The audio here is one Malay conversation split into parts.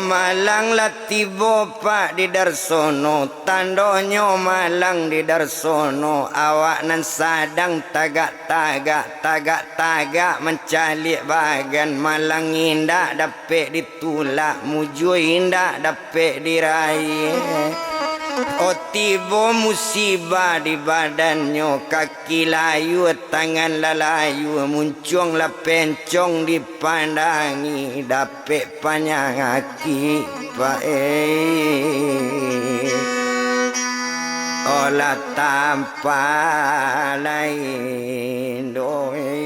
malang latibo pak di darsono, tandonyo malang di darsono, awak nan sadang tagak mencalik bagan, malang indah dapet ditulak, muju indah dapet diraih. Oh tiba musibah di badannya, kaki layu tangan lalayu, muncung lah pencong dipandangi, dapet panjang haki olah tanpa lain doi.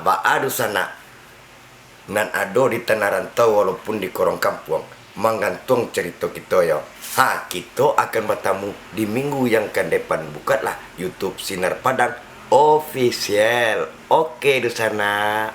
Baadu sana nan ado di tanah rantau walaupun di korong kampung, menggantung cerita kita ya. Kita akan bertemu di minggu yang akan depan. Bukalah YouTube Sinar Padang Official. Oke di sana.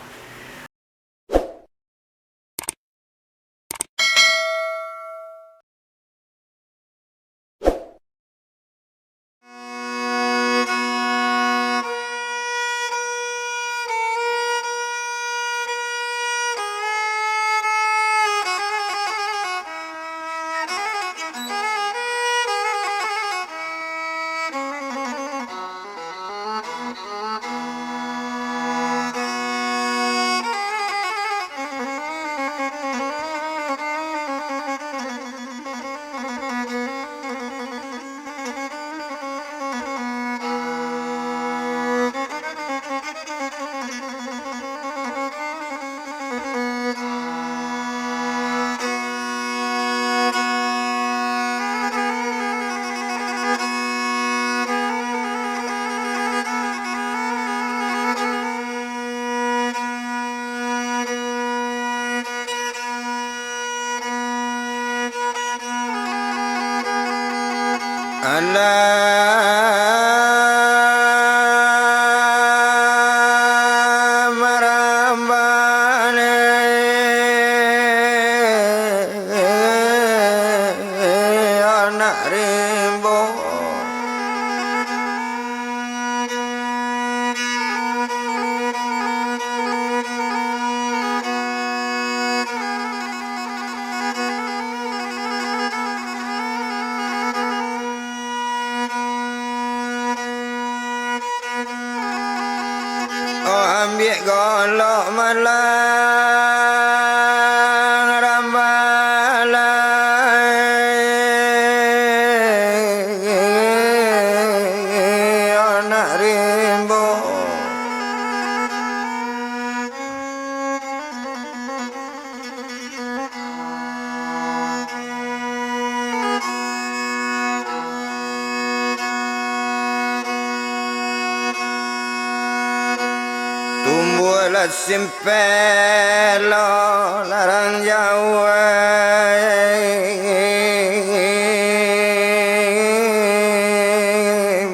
Ambil golok malang rambalai anak rimbo. Tumbuhlah simpelo larang jauh,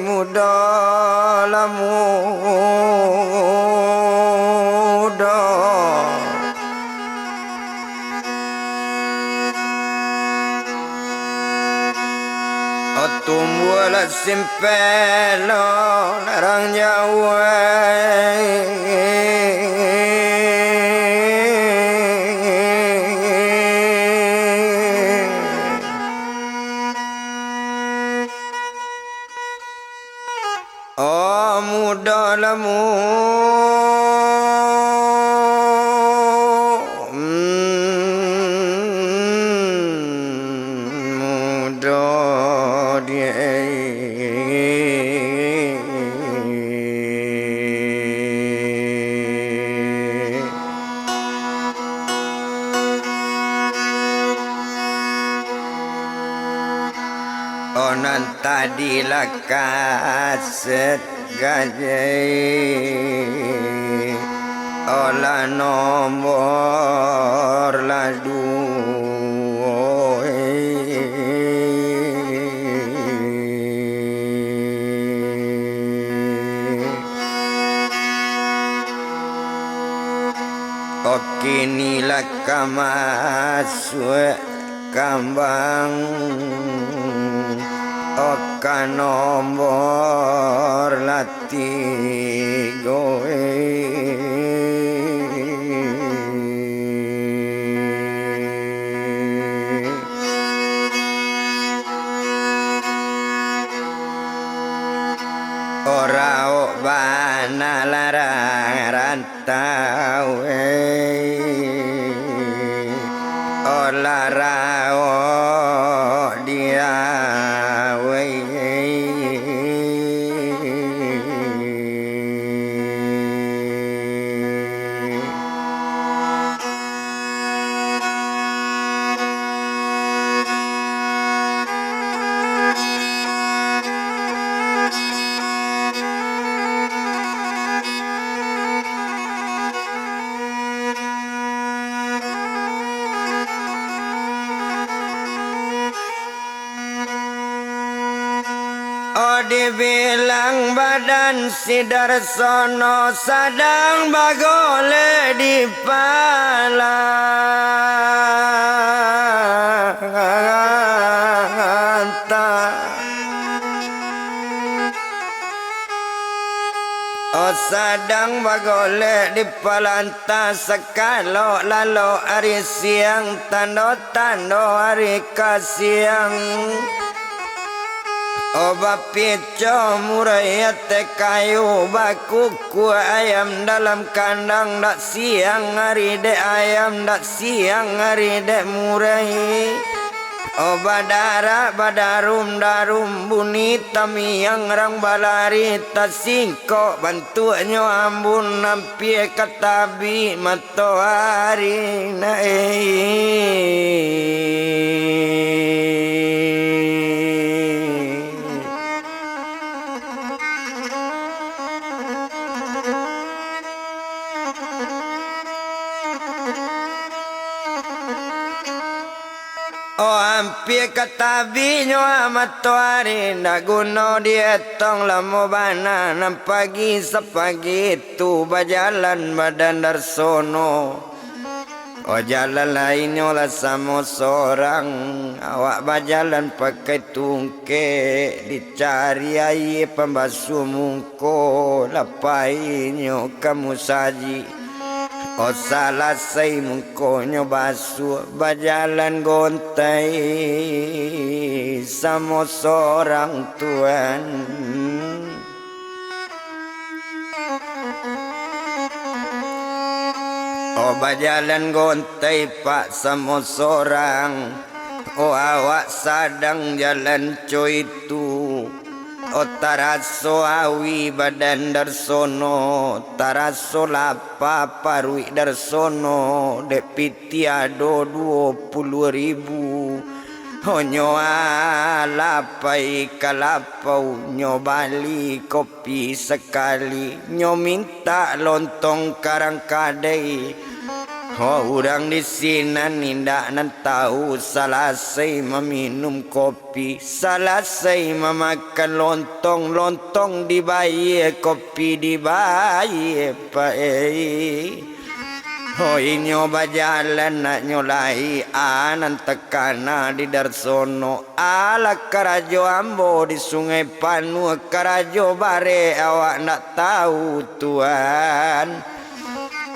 mudalah muda. Tumbuhlah simpelo larang jauh, mudalah muda dia. Nan tadilah kaset gajah, olah nomor ladu. Kinilah kamasuk kambang, oka nomor latigo. ora bana larang rantau ola rao dia dibilang badan si Darsono sadang bagole di pala sadang bagole di palanta sekalo lalu hari siang tando-tando hari kasiang oba pico murai te kayu baku ku ayam dalam kandang dak siang hari de ayam dak siang hari de murai oba dara badarum darum bunyi tamiang rang balari tasingko bantuanyo ambun nampie katabi matoari Ampie katabi nyo amatuari naguno dietong lamo bana nang pagi sa pagi tu bajalan badan Darsono jalan lain nyola samo sorang awak bajalan pakai tungke dicari air pembasuh mungko lapai nyo kamu saji salah say mungkonyo basuh bajalan gontai sama seorang tuan bajalan gontai pak sama seorang awak sadang jalan coy itu taraso awi badan Darsono taraso lapa parui Darsono depiti ado 20.000 nyo alapai kalapau nyo bali kopi sekali nyo minta lontong karang kadai urang di sini nindak nan tahu selesai meminum kopi selesai memakan lontong dibayar kopi dibayar inyo bajalan nak nyolai anan tekana di Darsono ala karajo ambo di sungai Panu karajo bare awak nak tahu tuan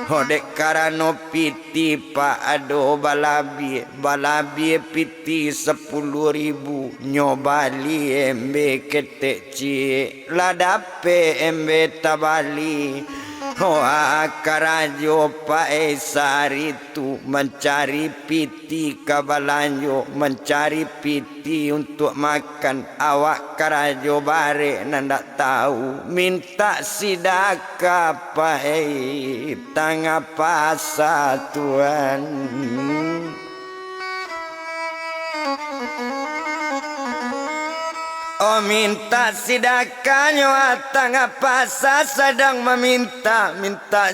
dek karano piti pak ado balabie piti 10.000 nyobali embe ketek cie ladape embe tabali karajo pak esari tu mencari piti kabalanjo mencari piti untuk makan awak karajo bare nandak tahu minta sidaka pak tangga pasatuan minta sidakanyo atang apa sedang meminta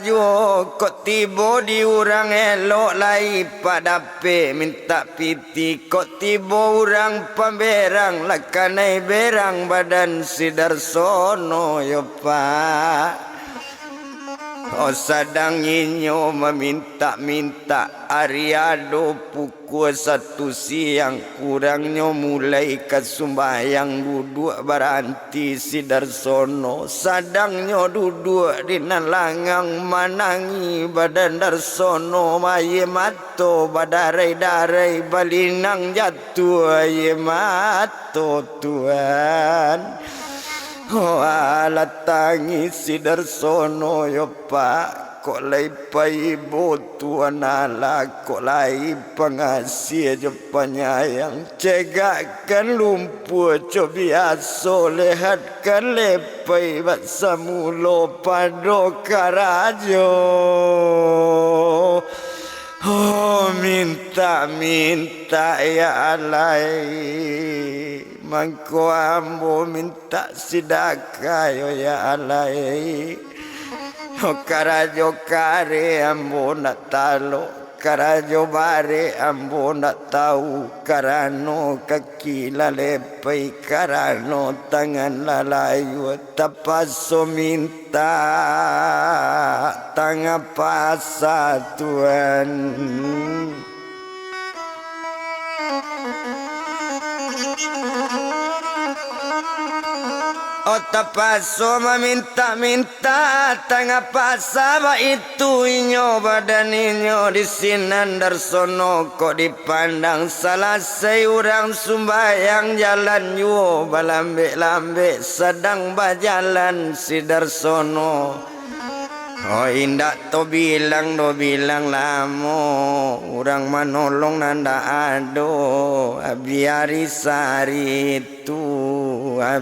juga kok tibo diurang elok lai padape minta piti kok tibo urang pemberang lakanai berang badan si Darsono yo pak sedang inyo meminta-minta ariado pukul 1 siang kurangnya mulai kesumbayang duduk beranti si Darsono sedangnya duduk di nalangang manangi badan Darsono maye mato badarai-darai balinang jatuh aye mato tuan Oh alat tangis si Darsono yo pak, kok lai pa ibu tuan ala, kok lai pengasih jo penyayang, cegakkan lumpuh jo biasa, lehatkan lepai bat samulo pado karajo. Oh minta ya alai, mangko ambo minta sidaka yo ya alai. Oh karajo kare ambo nak talo, karajo bare ambo nak tahu, karano kaki lalepai, karano tangan lalayu, tapaso minta tangan pasa Tuhan. Oh tapaso meminta-minta tangga pasaba itu inyo badan inyo di sinan Darsono, kok dipandang salah seorang sumbayang jalan yo balambe-lambe sedang bajalan si Darsono. Oh indak to bilang lamo, orang manolong nanda ado, biari sari itu,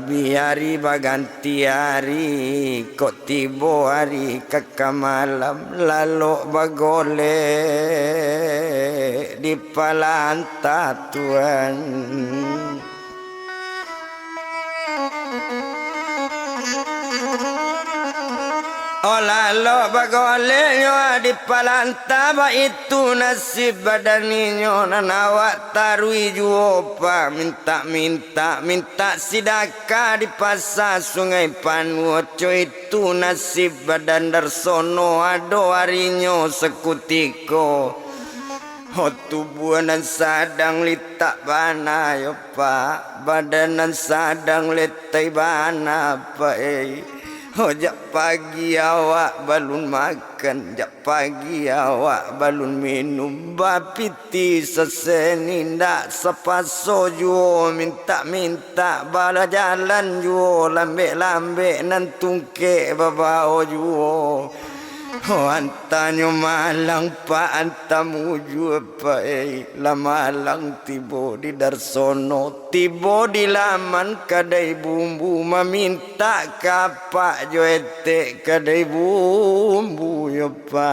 biari baganti hari, kok tibo hari kakak malam, lalu bagole di palanta Tuhan. Olah lo bagole nyo di palanta ba itu nasib badaninyo nanawak tarui juopa minta sidaka di pasar Sungai Panuoco itu nasib badan Darsono ado harinyo sekutiko. Oh tubuhanan sadang litak bana yo pak, badanan sadang letai bana pak. Oh jak pagi awak balun makan, jak pagi awak balun minum, bapiti seseni ndak sepaso juo minta bala jalan juo lambe nan tungke babao juo. Oh antanyo malang pa antamu jua pa la malang tibo di Darsono, tibo di laman kadai bumbu meminta kapak jo ete kadai bumbu yo pa.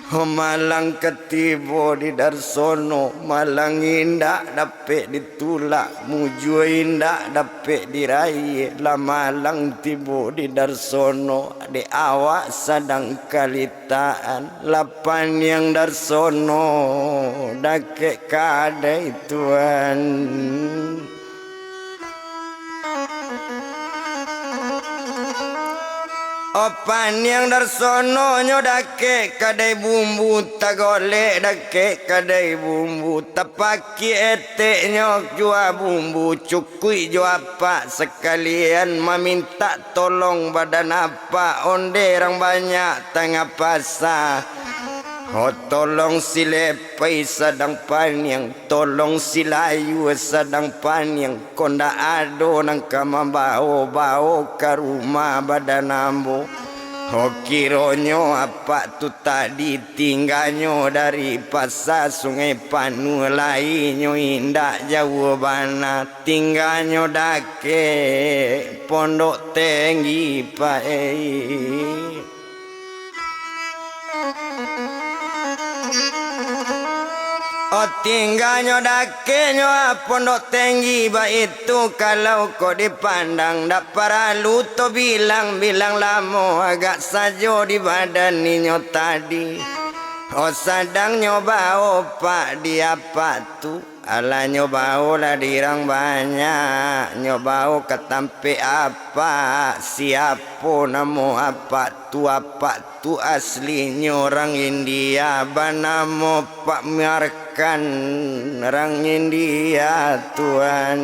Oh malang ketibo di Darsono, malang indak dapat ditulak, muju indak dapat diraih, la malang tibo di Darsono, di awak sedang kalitaan, lapan yang Darsono, dakek kadai Tuhan. Opan yang Darsono nyodake kadai bumbu tagole dake kadai bumbu tapaki ete nyok jua bumbu cukui jua apa sekalian meminta tolong badan apa onde orang banyak tengah pasar. Oh tolong si lepai sedang panyang, tolong si layu sedang panyang, konda ado nang kamambao ke rumah badan ambo. Oh kironyo apa tu tadi tinggalnya dari pasar Sungai Panu lainnya indak jauh bana, tinggalnya dake pondok tinggi pae. Oh tinggalnya dakenya pondok tinggi ba itu kalau kau dipandang dak paralu to bilang lamo agak sajo di badan ninyo tadi. Oh sadang nyoba opak dia patu ala nyoba lah dirang banyak nyoba ketampe apa siapa namo apa tu aslinya orang India banamo Pak Miarkan orang India Tuhan.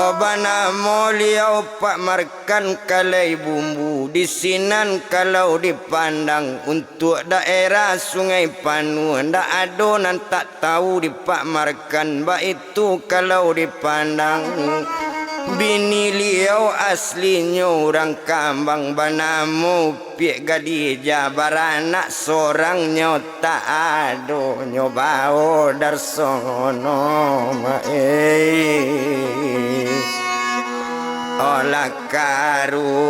Obana moliau pak markan kalai bumbu di sinan kalau dipandang untuk daerah Sungai Panu ndak adonan tak tahu dipak markan ba itu kalau dipandang bini liau aslinya orang kambang banamu piak gadija baranak sorangnya tak ado nyobao darsono olah karumanyo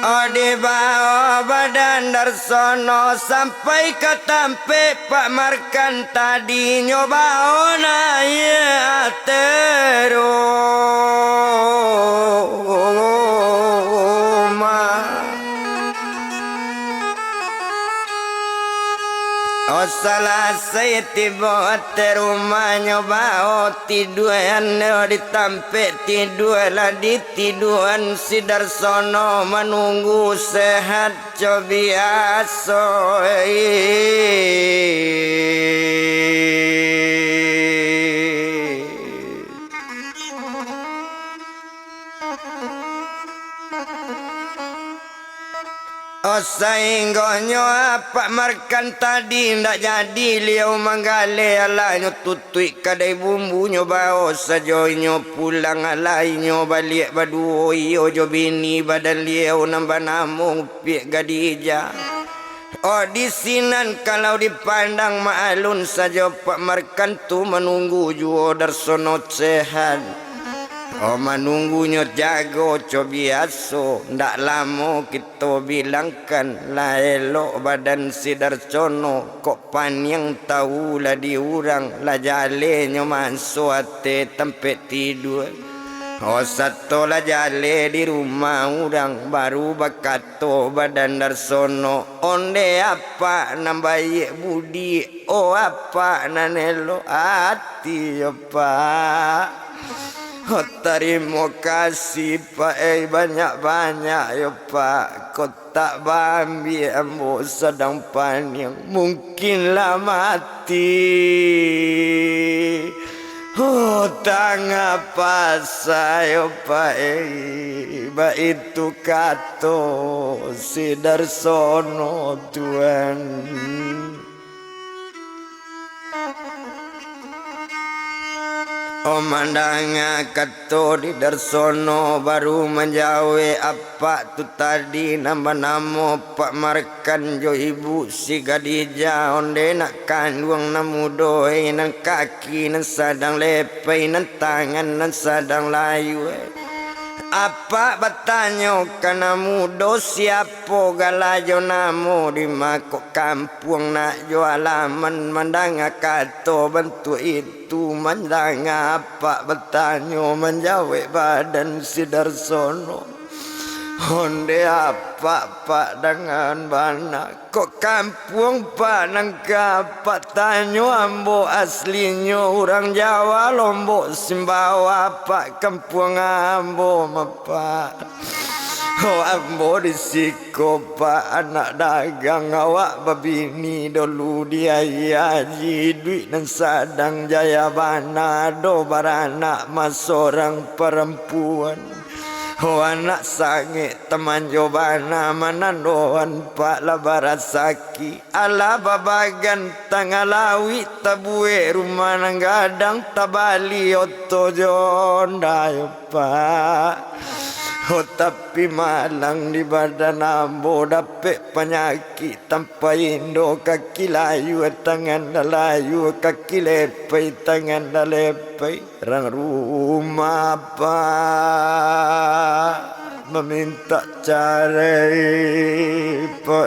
Ode bawa badan darsono sampai ke tampe pak markan tadi nyoba ona ya teroma oh salah saya tiba teruma nyoba tiduan di tampe tiduan di tiduan si darsono menunggu sehat cobiaso oh sainggonyo apa markan tadi ndak jadi liau manggale alainya tutui kadai bumbunya bao sajoinyo pulang alainya balik baduo iyo jo bini badan liau nambah namung piak gadija oh di sinan kalau dipandang maalun saja pak markan tu menunggu juo darsono sehat oh menunggunya jago cobiaso ndak lama kita bilangkan lah elok badan si Darsono kok panjang tahu lah diurang lah jalenya masuk ate tempat tidur oh satu lah jale di rumah orang baru bakato badan Darsono onde apa nambah budi oh apa nanelo hati apa oh terima kasih Pak banyak-banyak ya Pak kau tak bambi ambo sedang panjang mungkinlah mati oh tak ngapa saya Pak ba itu kato si Darsono Tuhan oh mandanga kato di Darsono baru menjawe apa tu tadi nama-nama pak markan jo ibu si gadija onde nak kandung namu doi nan kaki nan sadang lepai nan tangan nan sadang layu apa bertanya kana mudo siapa galajo namo di mako kampung nak jo alaman mandanga kato bantu itu mandanga apa bertanya menjawab badan si Darsono onde apa pak dengan bana kok kampung pak nangka pak tanyo ambo aslinya orang Jawa Lombok Simbawa pak kampung ambo pak oh ambo disiko pak anak dagang awak babini dulu dia haji duit dan sadang jaya bana do baranak mas orang perempuan oh anak sange teman jobana manandoan pak labarasaki ala babagan tangalawi tabue rumah nang gadang tabali oto jonda yo pak oh tapi malang di badan ambo dapet penyakit tanpa indo kaki layu tangan layu kaki lepai tangan lepai rang rumah pak meminta cara pak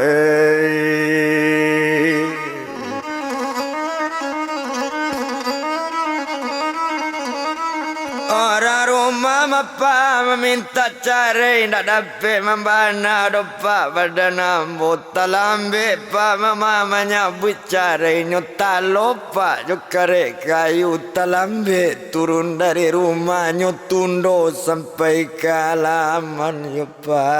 Orang rumah mapa meminta cari ndak dapat membana dopa pada nambu talambe pa mama menyabut cari nyota lopa jokare kayu talambe turun dari rumah nyotundo sampai ke halaman yopa.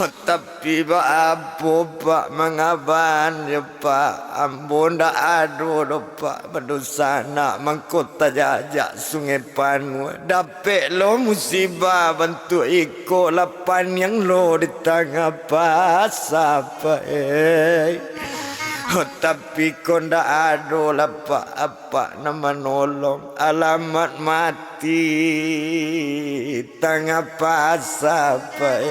Tapi pak apa pak mengaban ya pak ambon dak ado do pak berdosa nak mangkota jajak sungai Panu dapet lo musibah bentuk ikut lapan yang lo di tengah pasapa tapi kau ndak ada apa nama nolong alamat mati tengah pasapa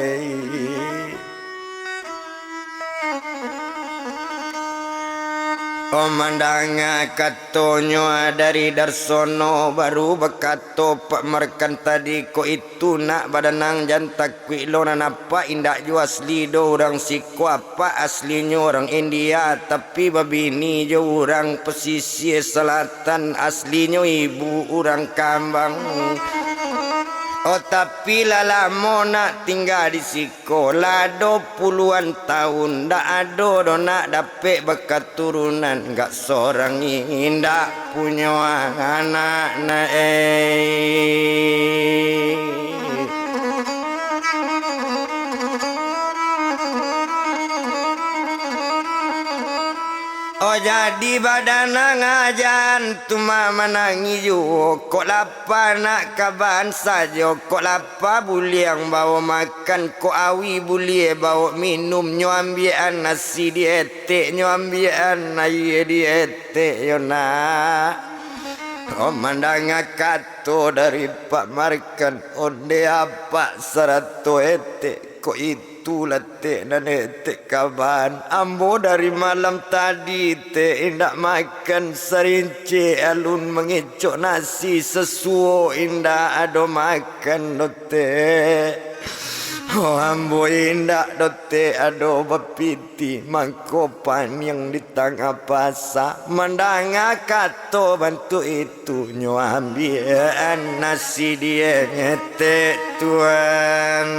Omandanga katonyo dari Darsono baru bekato pak merkan tadi ko itu nak badanang jantak kuilo apa indak ju asli do orang siko apa aslinya orang India tapi babini jo orang pesisir selatan aslinya ibu orang Kambang. Oh tapi lama nak tinggal di sekolah 20-an tahun dak ado do nak dapet bakat turunan gak seorang indak punya anak na Oh jadi badan ngajan tuma menangi ju kok lapar nak kaban saja kok lapar buliang bawa makan kok awi bulie bawa minum nyambian nasi dietek nyambian air dietek yona Oh mandang kato dari Pak Markan onde apa 100 etek kok itu letek dan etek kaban ambo dari malam tadi te indak makan serinci alun mengecok nasi sesuo indak ada makan dote Oh ambo indak dote ado bapiti mangkopan yang di tengah pasar mandang kato bantu itu nyo ambian nasi dia ngetek tuan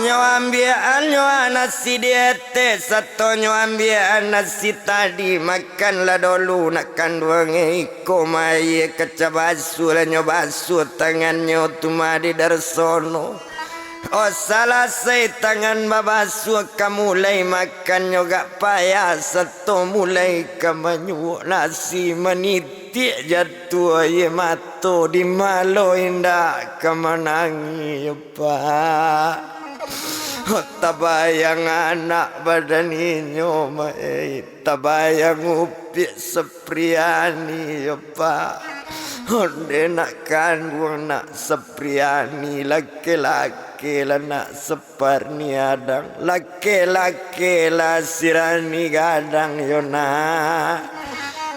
nyo ambian nyo nasi diete satu nyo ambian nasi tadi makanlah dulu nak kandung iko mai kaca basuh lah nyo basuh tangannya tuma di Darsono Oh salah saya tangan babasuh kamu mulai makan nyo gak payah satu mulai kamu nasi menitik jatuh ye mato di malo indak kemenangi pak tabayang anak badan inyo tabayang upi Sepriani ya pak onde nak kandung nak Sepriani laki-laki lah nak Separni adang laki-laki lah Sirani gadang yona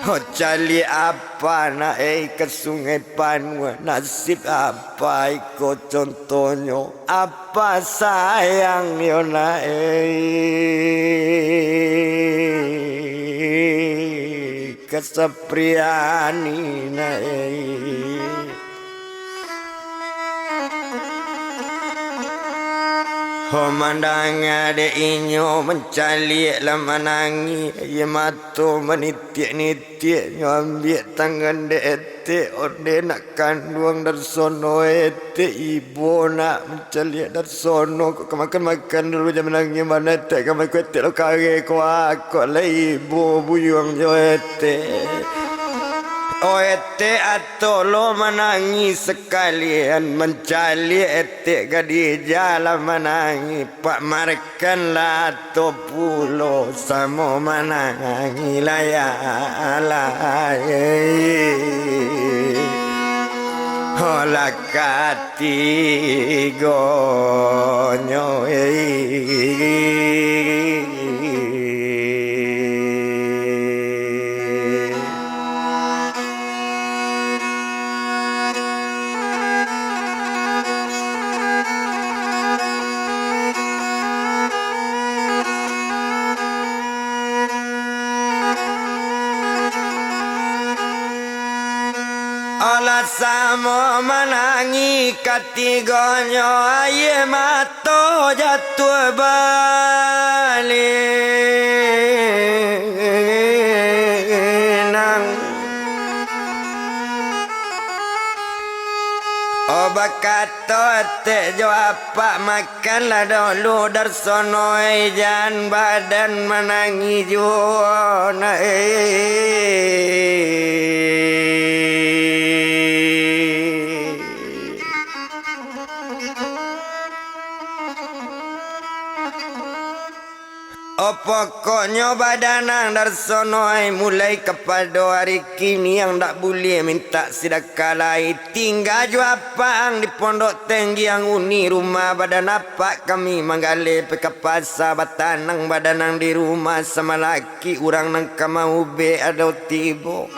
Oh cali apa nak ke sungai Panu nasib apa ikut contohnya apa sayang yona ke Sepriani na Oh mandang ada inyo mencali lah menangi ye mato menitik-nitik nyo ambil tangan de ete ode nak kandung Darsono ete ibu nak mencali Darsono kok makan dulu jam menangi mana ete kamai ku ete lo kare ko aku lah ibu buyung jo ete Oh ete atau lo menangis sekalian mencali ete gadi jalan menangi Pak Markan lah atau pulo sama menangi layalai Oh lakati gonyo sama menangi katigonyo aye mato jatuh balik nang obat kata tejo apa makanlah dulu darsono jan badan menangi juana pokoknya badanang darsono mulai kepada hari kini yang tak boleh minta sedekah lain tinggal juapang di pondok tinggi yang uni rumah badan apa kami menggali ke pasar batanang badanang di rumah sama laki orang nang kamau be ada tibo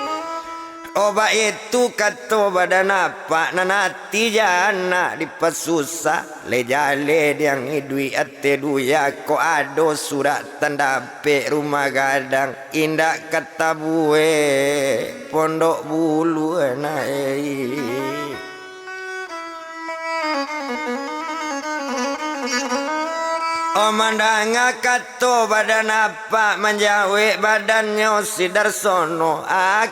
obat itu kata badan apa nanati jana di pasusah lejale yang idui ate duya ko ado surat tanda pe rumah gadang indah kata bue pondok bulu mandanga kato badan apa menjawe badannya si Darsono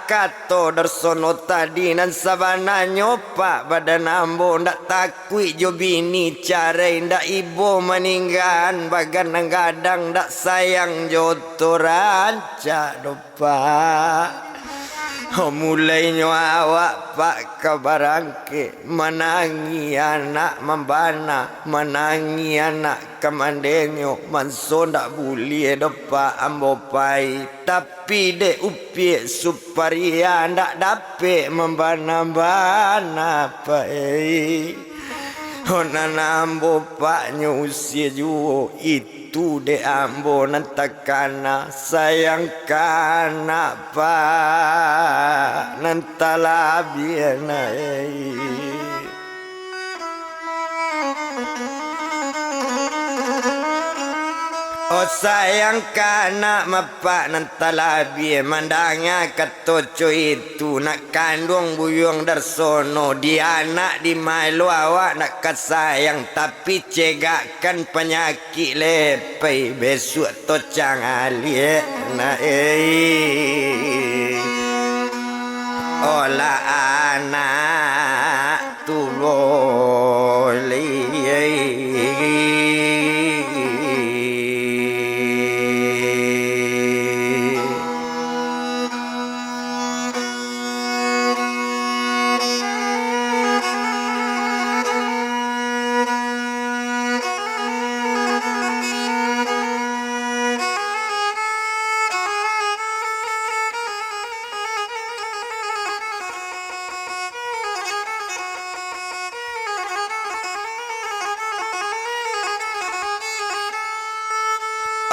kato Darsono tadi nan sabana nyopa badan ambo ndak takui jo bini care ndak ibu meninggan bagan nang gadang ndak sayang joto ranca dopa mulainya awak pak kabarangke menangi anak membana menangi anak kemandenyo manso ndak boleh depa ambo pai tapi de upie suparia ndak dape membana-bana pai honana ambo pak nyusia juo itu de ambo nantakana sayang kana pa nantalabiana sayang kana mapak nantalabi mandanga katoco itu nak kandung buyung Darsono di anak di malu awak nak kasayang tapi cegakan penyakit lepai besok tocang alie na olah anak tu boleh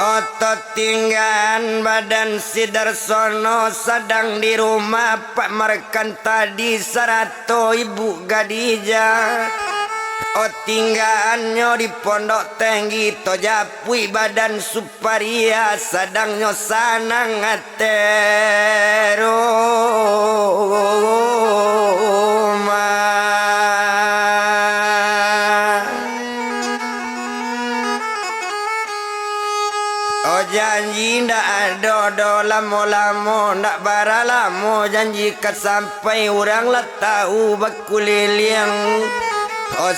otot tinggan badan si Darsono sedang di rumah Pak Markan tadi sarato ibu Gadija tinggannya di pondok tinggi tojapui badan suparia sedang nyosanang atero janji ndak ada lamo-lamo ndak baralamo janji kat sampai orang lah tahu bakuliliang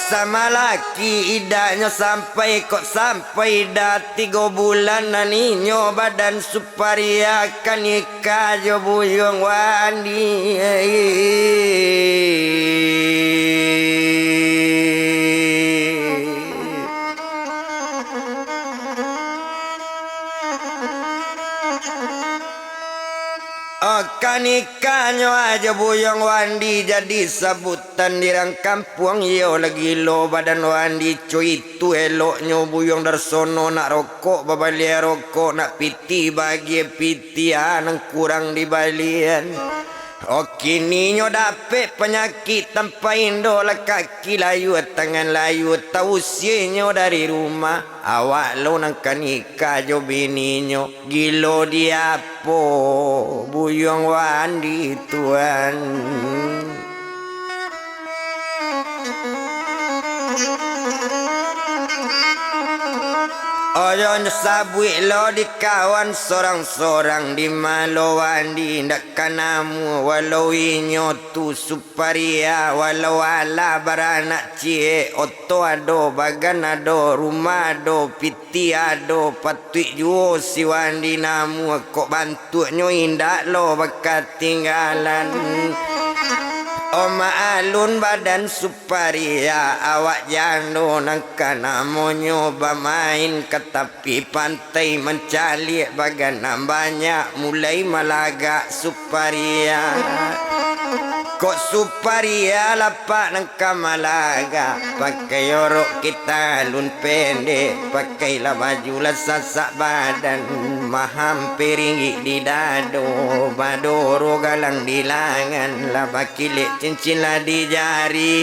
sama laki idaknya sampai kok sampai dah 3 bulan naninyo badan suparia kan nikah jo buyung wandi Kanikahnya aja buyong wandi jadi sabutan dirang kampung yo lagi lo badan wandi cuy itu eloknya buyong Darsono nak rokok babalia rokok nak piti bagi piti nang kurang di balian kini nyo dapet penyakit tanpa indo lah kaki layu tangan layu tahu sinyo dari rumah awak lo nang kanikah jo bininyo gilo diapo buyong wandi tuan Ojo sabui lo di kawan sorang-sorang di maloan di ndak kanamu walau inyo tu suparia walau ala baranak cie oto ado bagan ado rumah ado piti ado patui juo siwan di namu kok bantu nyo indak lo bakat tinggalan. Oma alun badan suparia awak jano nangka namonyo bermain ke tepi pantai mencari bagan banyak mulai malaga suparia. Kok suparia lapak nangka malaga pakai orok kita alun pendek pakailah baju lah sasak badan maham piringi di dado badoro galang di langan lah bakilik cincin lah di jari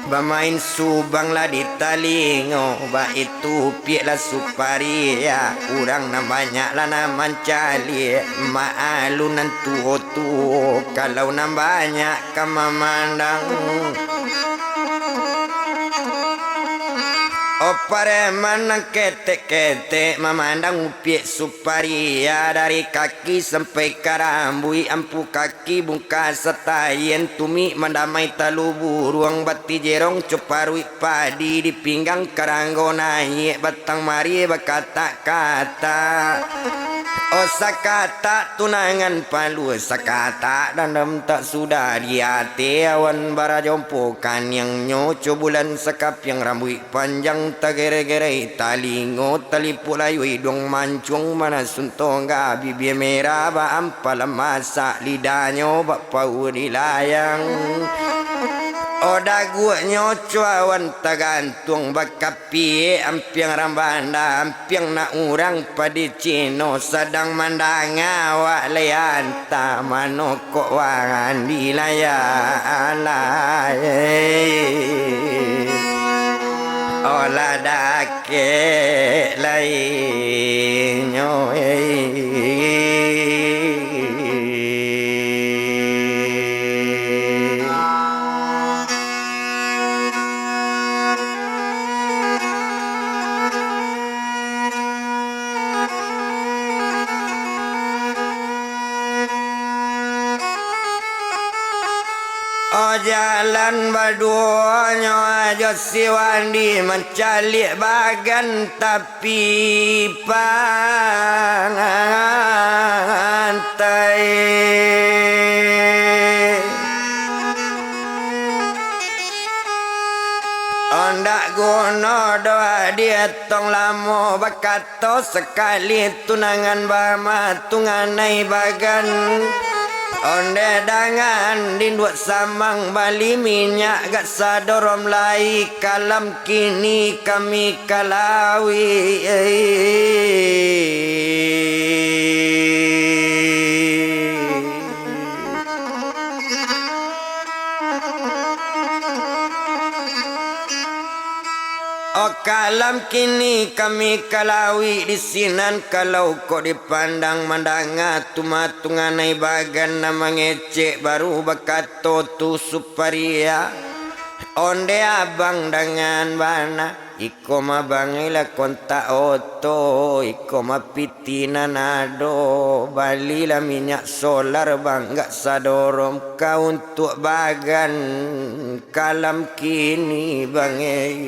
bermain subang lah di talingo ba itu piak lah suparia urang na banyak lah na mancali maalunan tuo kalau na banyak kamamandang Opareman nang ketek-ketek memandang upiek suparia dari kaki sampai karambui ampu kaki bungka setayen tumi mendamai talubu ruang bati jerong coparui padi di pinggang karanggo naik batang mari berkata-kata oh sakata tunangan palu sakata dandam tak sudah di hati awan bara jompokan yang nyoco bulan sekap yang rambut panjang tagere-gere talingo talipu layu hidung mancung mana suntong ga bibir merah ba ampal masak lidahnya bak pau di layang oh dagunya cuawan tagantung bakapi ampiang rambanda ampiang na urang padi cino sadang mandang awak layan ta manokok wangan di layang olah dake lainyo oh jalan baduanya aja siwandi mencari bagan tapi pantai ondak gono doa dia tong lamo bakato sekali tunangan bama tunganai bagan onde dangan dinduat samang bali minyak gak sadorom lai kalam kini kami kalawi oh kalam kini kami kalawi di sinan kalau kau dipandang mandanga tumatunganai bagan nama ngecek baru bakato tu suparia onde abang dengan bana iko mabangila konta oto iko mapitina nado balila minyak solar bangga sadorom kau untuk bagan kalam kini bangai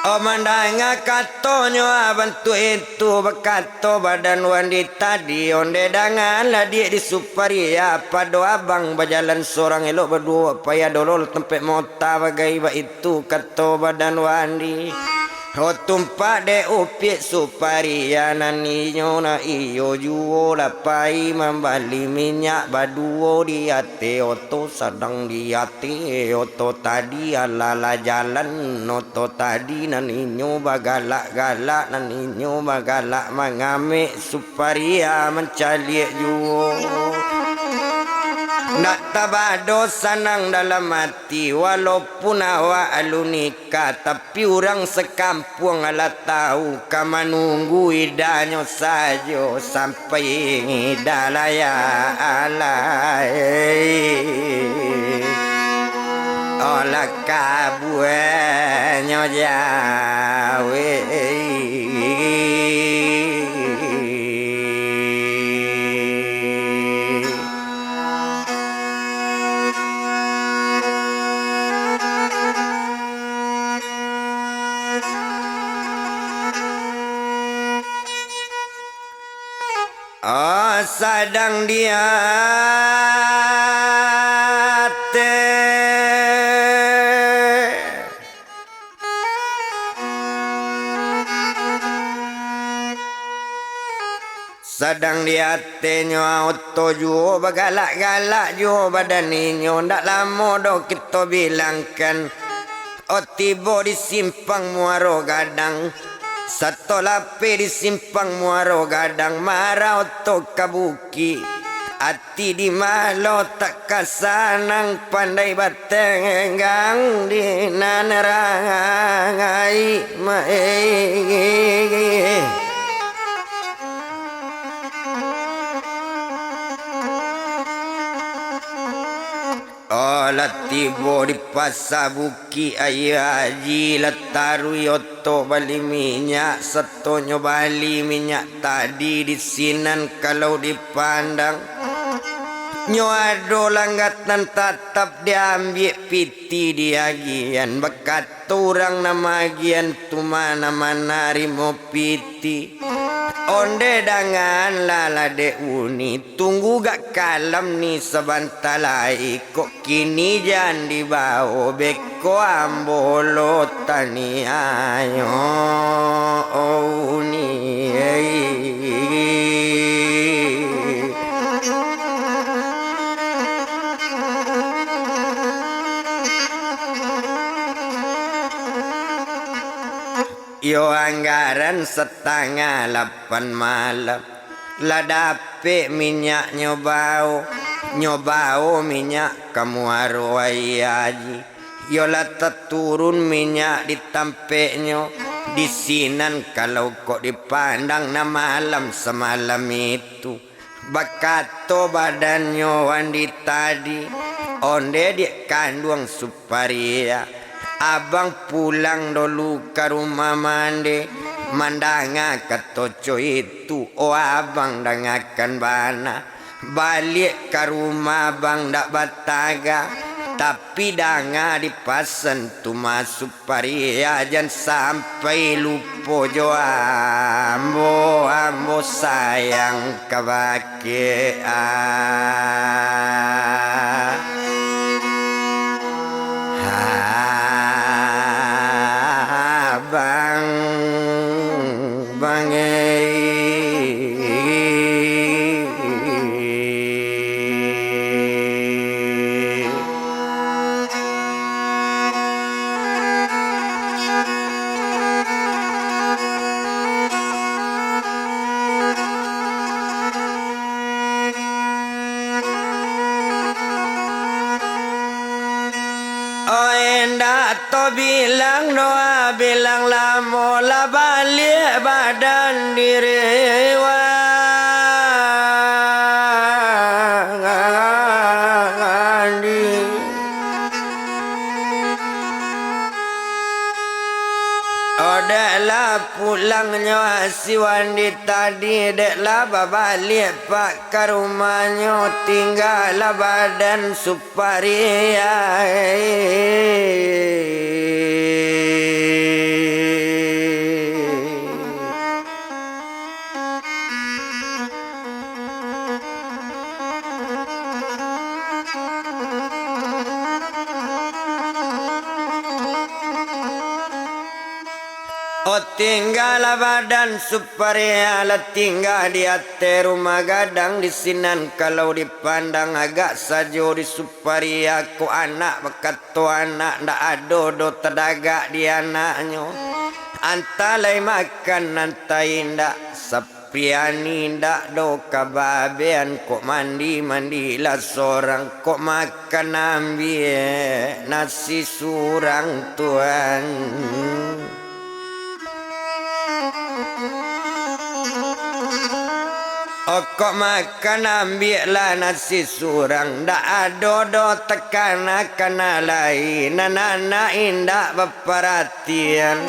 oh mandanga katonyo bantu itu bakato badan wanita di onde dangan lah dia di suparia pado abang berjalan seorang elok berdua payah dolol tempat mota bagai ba itu kato badan wandi oh tumpak de upiek suparia naninyo na iyo juo lapai membali minyak baduo di hati oto sedang di hati oto tadi alala jalan oto tadi naninyo bagalak-galak naninyo bagalak mengamik suparia mencari juo nak tabado sanang dalam hati walaupun awak alunika tapi orang sekampung ala tahu kama nunggu idahnya saja sampai idalaya alai olah kabuannya jawe sadang dia sadang dia nyo auto jo bagalak-galak jo badan ninyo ndak lama do kita bilangkan tiba di simpang Muaro Gadang satu lape di simpang Muaro Gadang marah auto kabuki ati di malo tak kasanang pandai batenggang di nanerangai latibo di pasabuki ayah haji lataru yoto bali minyak setonyo bali minyak tadi di sinan kalau dipandang nyo ado langgatan tatap diambil piti diagian bekat turang nama agian tu mana-mana rimo piti onde dangan lala de uni tunggu gak kalam ni sebantalai kok kini jangan dibawa beko ambolo tani ayo uni yo anggaran 7:30 malam ladape minyak nyobao minyak kamu arwai haji yo lata turun minyak ditampeknya di sinan kalau kok dipandang na malam semalam itu bakato badannya wandi tadi onde dia kandung suparia abang pulang dulu ke rumah mande mandanga ketoco itu abang dangakan bana balik ke rumah abang dak bataga tapi danga dipasen tu masuk paria jangan sampai lupa jo ambo sayang kabake bilang doa bilang lamo la balik badan direwa odaklah pulangnya si wandi tadi deklah balik pak ke rumahnya tinggal badan suparia tinggal badan supaya tinggal di atas rumah gadang di sinan kalau dipandang agak sajo di supari aku anak bekat tu anak ndak ado do terdaga di anaknya antalai makan nantai ndak sepiani ndak do kababean kok mandi lah seorang kok makan ambil nasi surang tuan Kok makan ambillah nasi surang. Dak ada do tekan kena lain. Nana indak berperhatian.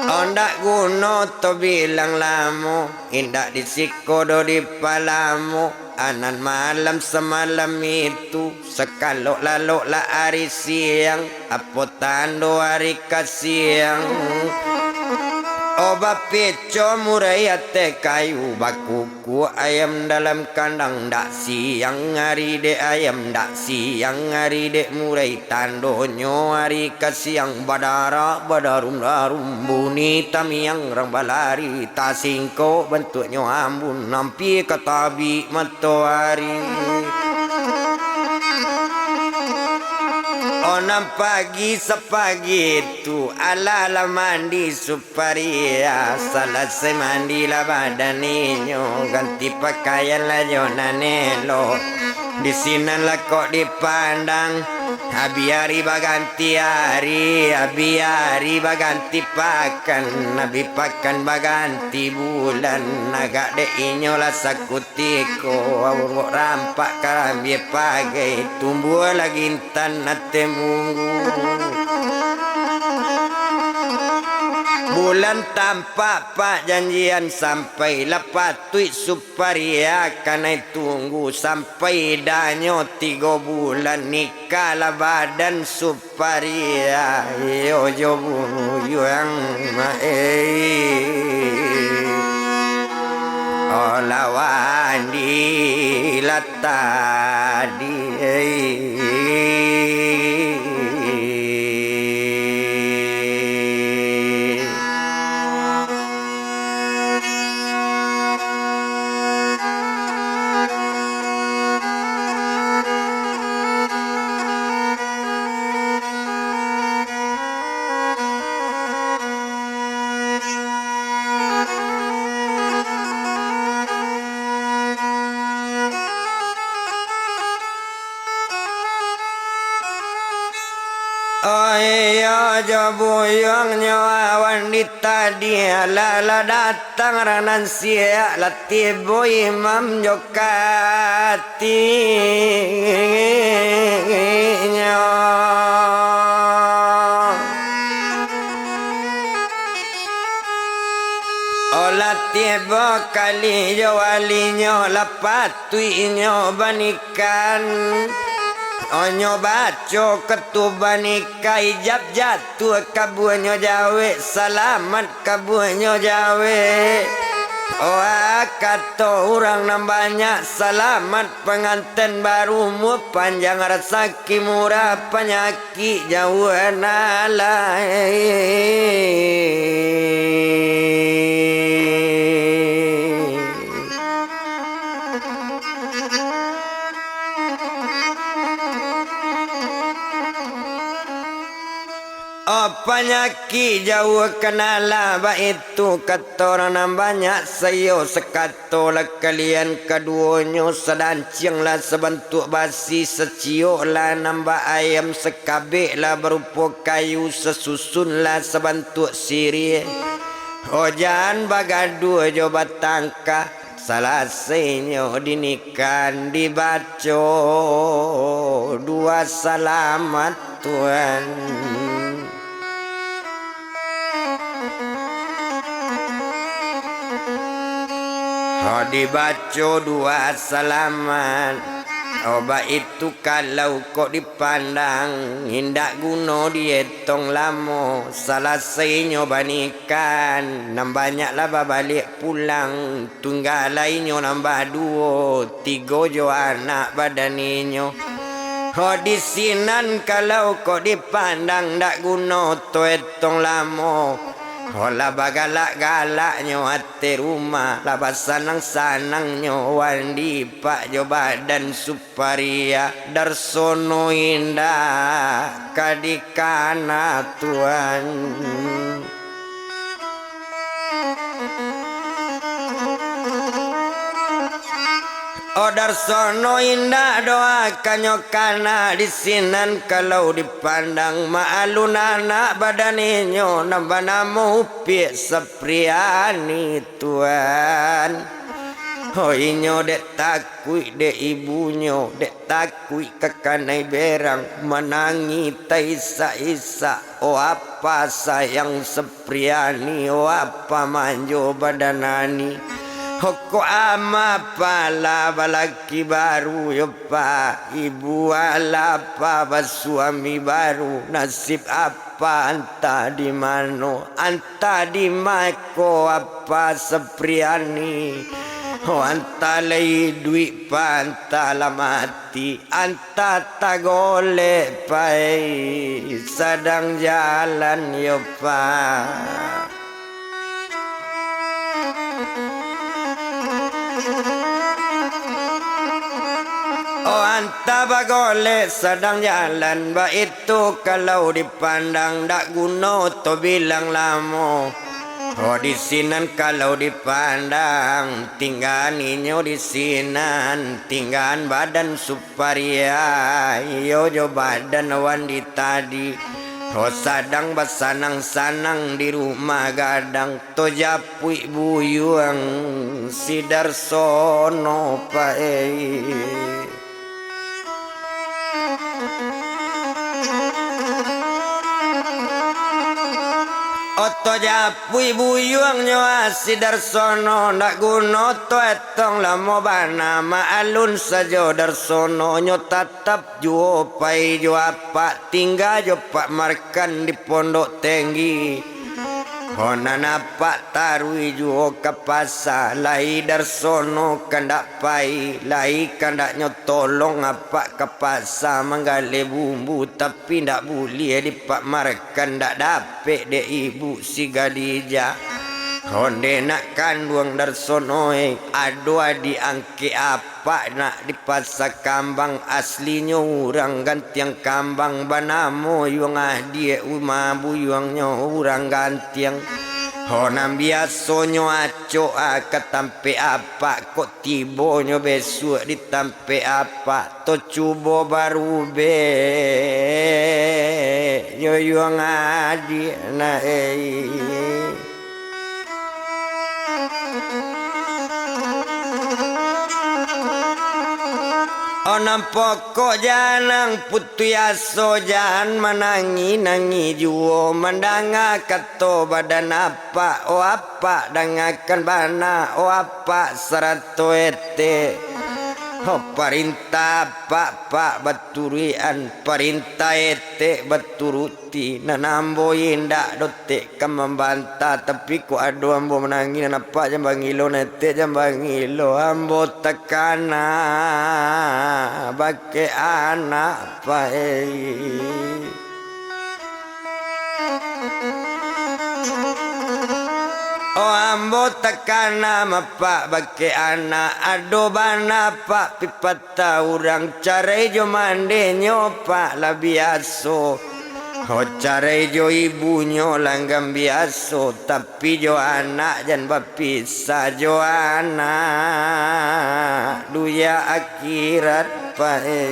Ndak guna to bilang lamu. Indak disiko do di palamu. Anan malam semalam itu. Sekalok lalok lah hari siang. Apa tando hari kasiang. Obat peco murai ate kayu bakuku ayam dalam kandang dak siang hari de ayam dak siang hari de murai tandonyo hari kasiang badara badarum darum bunyi tamiang rang balari tasingko bentuknya ambun nampi katabi matahari. Onam pagi sepagi itu ala mandi supaya selesai mandi lah badannya ganti pakaian lah jonanelo di sini lah kok dipandang abi hari baganti hari abi hari baganti pakan nabi pakan baganti bulan agak de inyo lah sakutiko awur rampak karambi pagai tumbuh lagi intan natemu bulan tampak pak janjian sampai lapatui suparia karena tunggu sampai danyo 3 bulan nikah lah badan suparia yo yo yang lawan di latadi Jabuyangnya wanita dia lala datang ranan sia latibo imam jokatinya latibo kali jawalinya lapatuinya banikan onyo baco ketuban ikai jab jatuh kabuanyo jawe selamat kabuanyo jawe kata orang nambahnya selamat pengantin baru mu panjang rezeki murah penyakit jauhan penyakit jauh kenala itu kata orang banyak sayo sekatolah kalian keduanya sedancing lah sebentuk basi secio lah nambah ayam sekabik lah berupa kayu sesusun lah sebentuk sirih jangan bagadu coba tangkah salah senyo dinikan dibaco 2 selamat Tuhan. Dibaca 2 selamat obat itu kalau kok dipandang hindak guna dietong lama salah senyo banikan nambahnya lah balik pulang tunggal lainnya nambah 2 3 jo anak badaninyo di sinan kalau kok dipandang ndak guna to etong lama Ola bagalak-galaknya hati rumah Laba sanang-sanangnya wandi pak jo badan suparia Darsono indah kadikana Tuhan Darsono indah doakan nyokana di sinan kalau dipandang maalun anak badaninyo nambah namu pik sepriani Tuhan Hoinyo dek takui dek ibunyo dek takui kekanai berang menangi taisa-isa o apa sayang sepriani o apa manjo badanani hoko ama pala balaki baru yo pa ibu ala pa suami baru nasib apa anta di mano anta di mako apa sepriani oh anta lay duit pa anta la mati anta tagole pai sedang jalan yo pa oh anta bagole sedang jalan ba itu kalau dipandang dak guna to bilang lamo. Oh di sinan kalau dipandang tinggal ninyo di sinan tinggal badan suparia yo jo badan wan di tadi oh sadang basanang-sanang di rumah gadang to japui buyuang sidarsono pae. Oto japui buyuang nyo sidarsono ndak guno to etong lamo bana ma alun sajo darsono nyo tatap juo pai jo apa tinggal jo pak markan di pondok tinggi honana pak tarui juo kapasa lai darsono kandak pai lai kandak nyo tolong apa kapasa manggale bumbu tapi ndak boleh di pak markan ndak dapet de ibu si Gadija honde nak kandung darsono ado di angke apa nak di pasar kambang aslinya urang gantiang kambang banamo yung adie uma buyuangnya urang gantiang honam biasonyo aco katampe apa kok tibonyo besok ditampe apa to cubo baru be yo yung adie na onam pokok janang putu yaso jan menangi nangi juo mendanga kato badan apa o apa dangakan bana o apa serato ete oh perintah pak baturian perintah ete baturuti nanambo indak dote kam membantah tapi ku ado ambo menangi napa jambangilo nete jambangilo ambo tekana bake anak pae. Oh ambo tekana mapak bake anak ado bana pak pipata urang care jo mande nyopak la biaso oh care jo ibunyo langgam biaso tapi jo anak jan bapisa jo anak duya akhirat pae.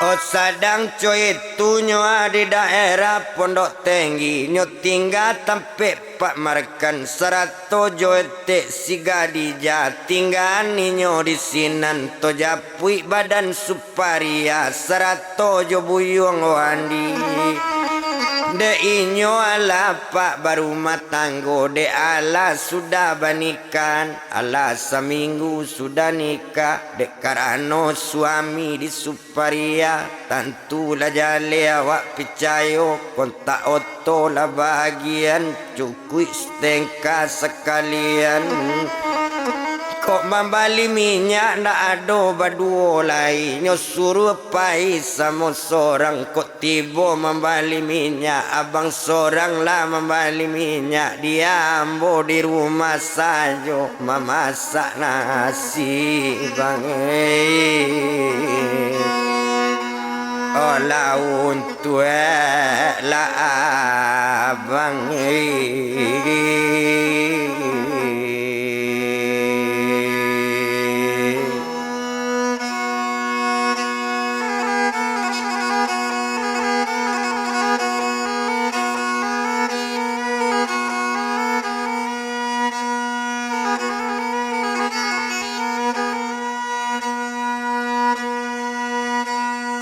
Oh sadang coy tunyo di daerah pondok tinggi nyo tinggal tempe pak markan serato joete si Gadija tinggal ninyo di sinan to japui badan suparia serato jo buyung wandi de inyo ala pak baru matanggo de ala sudah banikan ala seminggu sudah nikah de karano suami di suparia tantu la jale awak picayo kontak oto la bagian cukui stengka sekalian kok membali minyak ndak ado baduo lai nyo suruh pai sama seorang kok tibo membali minyak abang seorang lah membali minyak dia ambo di rumah sajo memasak nasi bang oh laun tue la abang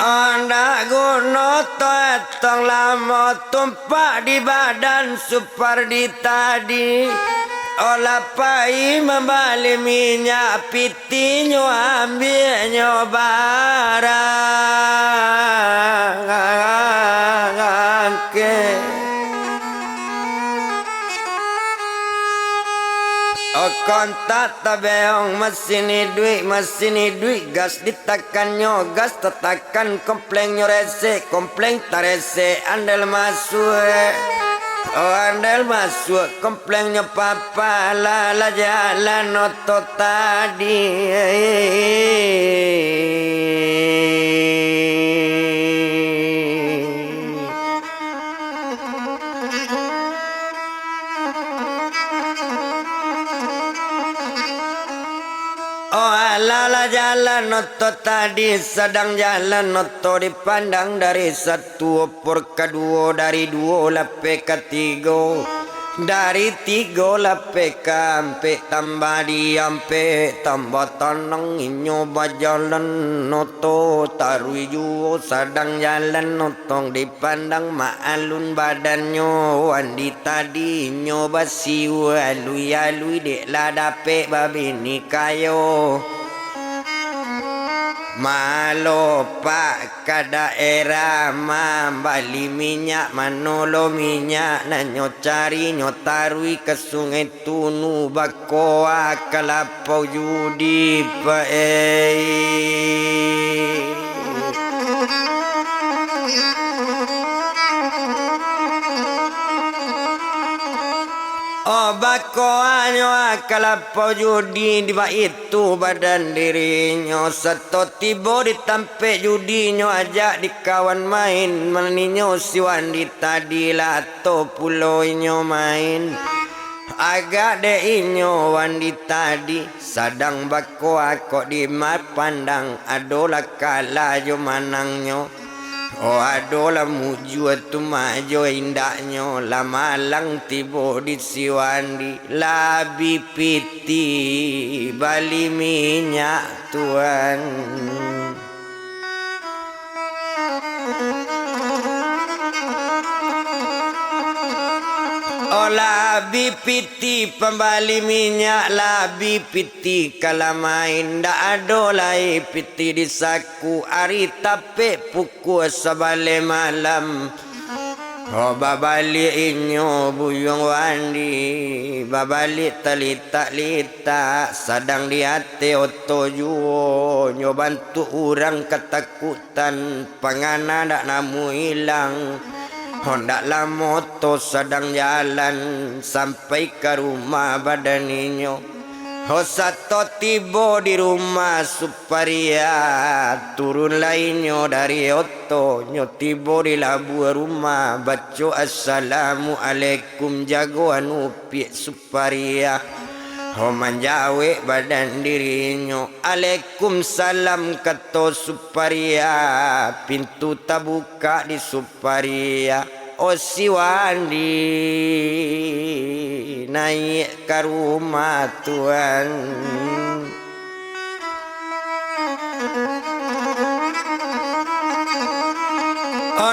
Anda guna tong lama tumpak di badan Supardi tadi. Olah pai membalik minyak piti nyo ambil nyo barang ke. Kontak tabeong mesin ni duit gas ditekan nyo gas tetakan kompleng nyo rese kompleng tarese andel masuk andel masuk kompleng nyo papa la jalan otot tadi. Lala jalan oto tadi sedang jalan oto dipandang dari satu opor kedua dari dua lape ketiga dari tiga lape kampe tambah di ampe tambah tanang nyoba jalan oto tarui juo sedang jalan otong dipandang maalun badannya wandi tadi nyoba siu alui dek ladape babi ni kayo. Malo pak ke daerah mambali minyak manolo minyak nanyo cari nyotarui ke sungai tunu bakoa kelapau judi bakoanyo kalapau judi di itu badan dirinya seto tiba ditampe judinya ajak di kawan main meninyo si wandi tadi lato puloinyo main agak deinyo wandi tadi sadang bakoa kok di pandang adola kala jo manangnya. Adola muju tu majo indaknya lama lang tibo di siwandi labi piti bali minyak tuan. Labi piti pembali minyak labi piti kalamain ndak adolai piti di saku ari tape pukul sabale malam. Babali inyo buyung wandi babali talita sadang di hati oto juo nyo bantu orang ketakutan pangana ndak namu hilang. Hondak lah moto sedang jalan sampai ke rumah badaninyo. Sato tiba di rumah Suparia turun lainnya dari oto nyo tiba di labu rumah baca assalamualaikum jagoan upi Suparia. Manjawe badan dirinya Waalaikumsalam kata Suparia pintu terbuka di Suparia. Si wandi naik ke rumah tuan.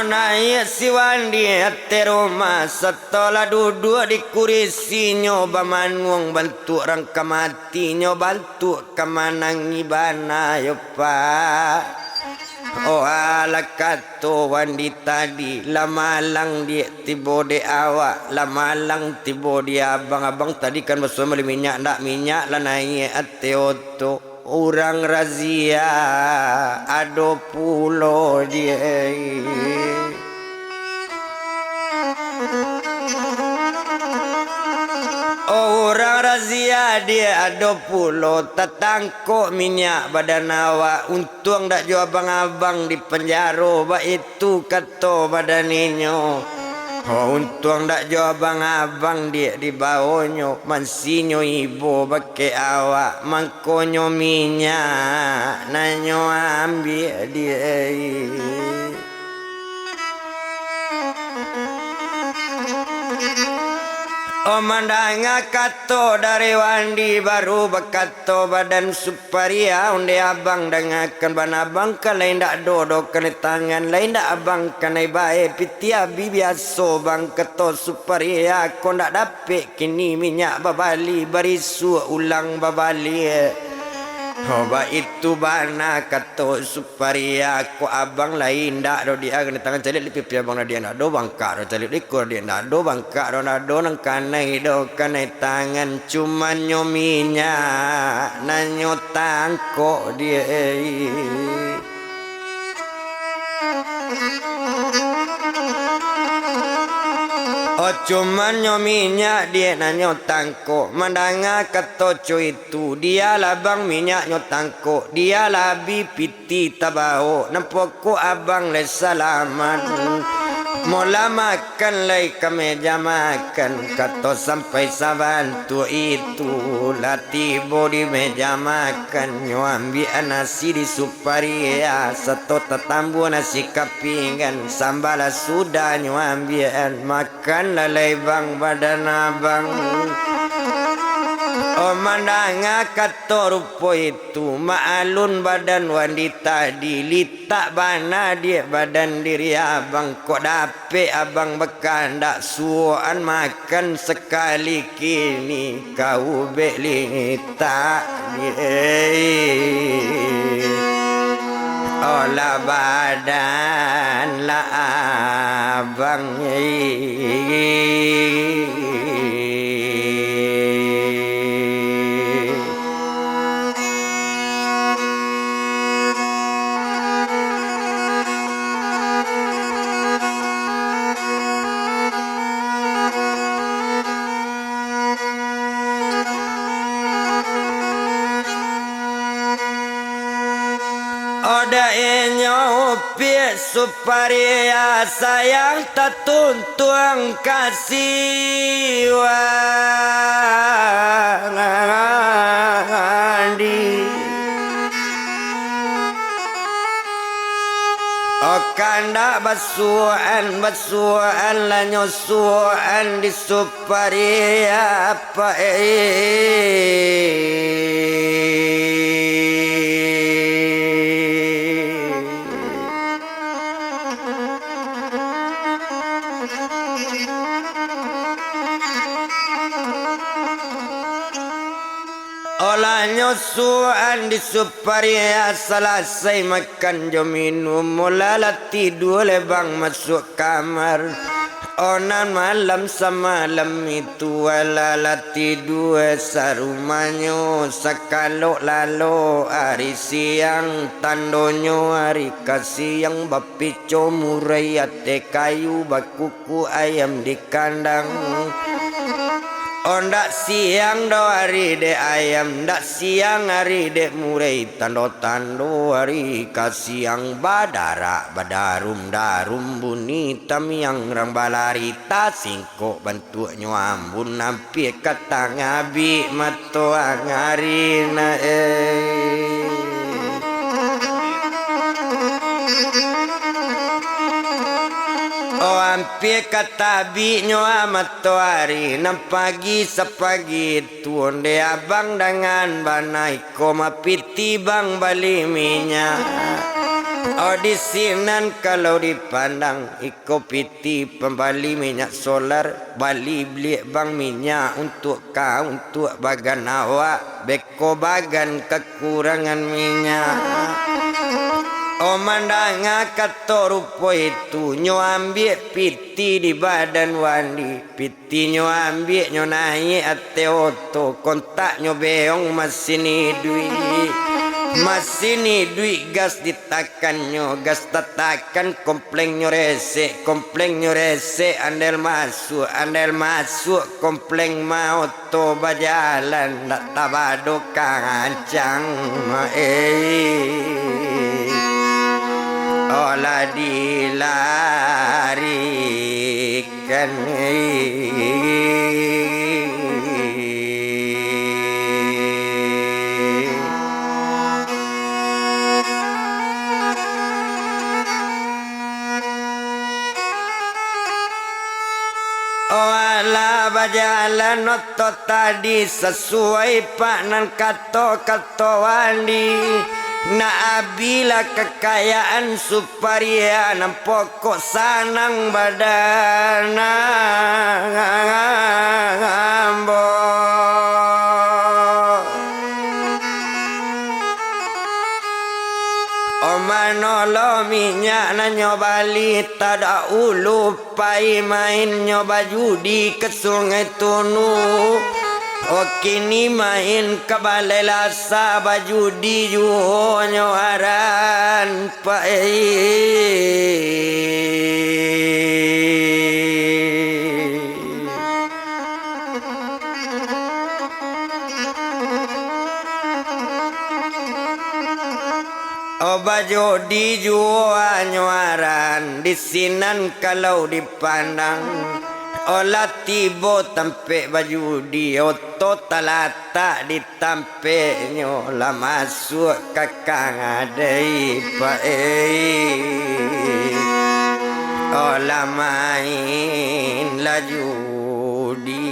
Naik si wandi ate rumah setelah duduk di kursinya bamanung bantu orang kematinya bantu kemanang ibana yo pak. Ala kato wandi tadi lama lang dia tibo de awak lama lang tibo dia abang tadi kan bersama minyak ndak minyak lah naik ate oto orang razia ado pulo dia. Orang razia dia ada pulo tetangkok minyak badan awak. Untung tak jual abang-abang di penjara. Ba itu kata badaninyo. Untung tak jual abang-abang dia di bawahnya. Mansinyo ibu pakai awak. Mangkonyo minyak nanyo ambil dia. Oh mandanga kato dari wandi baru bekato badan suparia unde abang dengakan banabang kalain dak dodo kena tangan lain dak abang kena bae piti abi biaso bang kato suparia ko ndak dapet kini minyak babali barisu ulang babali Hoba itu bana kato suparia ko abang lain dak do dia kena tangan calik li pipi abang dia nak do bangka do calik likur dia nak do bangka do nak do nang kanai do kanai tangan cuma nyominya nanyo tangko dia Oh cuman nyominya dia nanyo tangko mandanga ketoco itu dia labang minyak nyotangko dia labi piti tabao nampoko abang le salaman Mola makan lai ke meja makan Kato sampai sabantu itu Latibo di meja makan Nyo ambil nasi di suparia Satu tetambu nasi kepinggan Sambal sudah nyo ambil Makan lalai bang badan abang Oh mandanga kato rupo itu Maalun badan wanita Dilitak bana dia badan diri abang Kok dapet abang bekandak Suan makan sekali kini Kau belita Olah badan lah abang Oda enyo pie suparia sayang tatuntuang kasih wandi Okanda basuan lanyo suan di suparia apa Olahnya suan di suparia selesai makan jo minum mula tidur lebang masuk kamar Onan malam semalam itu Alala tidur sarumanya Sakalo lalo hari siang Tandonyo hari kasiang Bapico murai ate kayu Bakuku ayam di kandang Ndak siang do hari de ayam Ndak siang hari de murai Tando-tando hari kasiang Badara badarum darum bunyi Tamiang rambalari Tasingko bantu nyo ambun Nampi kata ngabi Matoa ngarina Oh hampir kata binyo amat tuari Nam pagi sepagi tuon de abang dengan banai Koma piti bang bali minyak Oh di sinan kalau dipandang Iko piti pembali minyak solar Bali beli bang minyak untuk kau Untuk bagan awak Beko bagan kekurangan minyak Oh mandanga kato rupo itu Nyo ambil piti di badan wandi Piti nyo ambil nyo naik ate oto Kontak nyo beong masini duit Masini duit gas ditakan nyo Gas tatakan kompleng nyo resek Kompleng nyo resek andel masuk Kompleng mauto bajalan Tak tabado kancang Olah dilarikan Olah bajalan otot tadi sesuai panan kato wandi. Na abila kekayaan suparian pokok sanang badana ambo. Manolo minyak na nyobali tada ulu pai main nyoba judi ke sungai Tunu. O kini main ke balai lasa bajudi juho nyoaran pai. Oba jodi jua nyuaran di sinan kalau dipandang. Olah tibo tampe baju di oto talata ditampe nyola masuk kakang adai pae. Olah main laju di